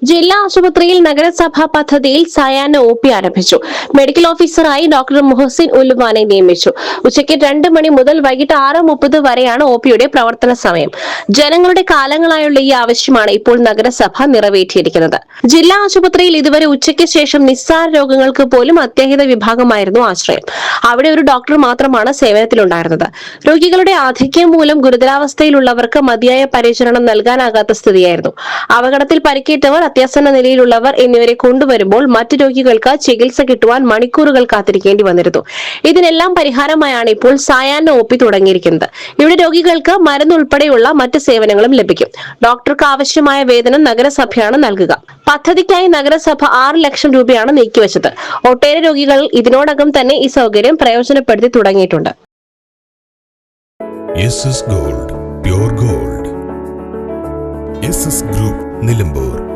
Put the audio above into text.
ജില്ലാ ആശുപത്രിയിൽ നഗരസഭാ പദ്ധതിയിൽ സായാഹ്ന OP ആരംഭിച്ചു. മെഡിക്കൽ ഓഫീസറായി ഡോക്ടർ മുഹസിൻ ഉലുമാനെ നിയമിച്ചു. ഉച്ചയ്ക്ക് 2 മണി മുതൽ വൈകിട്ട് 6:30 വരെയാണ് OPയുടെ പ്രവർത്തന സമയം. ജനങ്ങളുടെ കാലങ്ങളായുള്ള ഈ ആവശ്യമാണ് ഇപ്പോൾ നഗരസഭ നിറവേറ്റിയിരിക്കുന്നത്. ജില്ലാ ആശുപത്രിയിൽ ഇതുവരെ ഉച്ചയ്ക്ക് ശേഷം നിസ്സാര രോഗങ്ങൾക്ക് പോലും അത്യാഹിത വിഭാഗമായിരുന്നു ആശ്രയം. അവിടെ ഒരു ഡോക്ടർ മാത്രമാണ് സേവനത്തിലുണ്ടായിരുന്നത്. രോഗികളുടെ ആധിക്യം മൂലം ഗുരുതരാവസ്ഥയിലുള്ളവർക്ക് മതിയായ പരിചരണം നൽകാനാകാത്ത സ്ഥിതിയായിരുന്നു. അപകടത്തിൽ പരിക്കേറ്റവർ, അത്യാസന്ന നിലയിലുള്ളവർ എന്നിവരെ കൊണ്ടുവരുമ്പോൾ മറ്റു രോഗികൾക്ക് ചികിത്സ കിട്ടുവാൻ മണിക്കൂറുകൾ കാത്തിരിക്കേണ്ടി വന്നിരുന്നു. ഇതിനെല്ലാം പരിഹാരമായാണ് ഇപ്പോൾ സായാഹ്ന OP തുടങ്ങിയിരിക്കുന്നത്. ഇവിടെ രോഗികൾക്ക് മരുന്നുൾപ്പെടെയുള്ള മറ്റ് സേവനങ്ങളും ലഭിക്കും. ഡോക്ടർക്ക് ആവശ്യമായ വേതനം നഗരസഭയാണ് നൽകുക. പദ്ധതിക്കായി നഗരസഭ 6 ലക്ഷം രൂപയാണ് നീക്കിവച്ചത്. ഒട്ടേറെ രോഗികൾ ഇതിനോടകം തന്നെ ഈ സൗകര്യം പ്രയോജനപ്പെടുത്തി തുടങ്ങിയിട്ടുണ്ട്. SS Gold, Pure Gold. SS Group, Nilambur.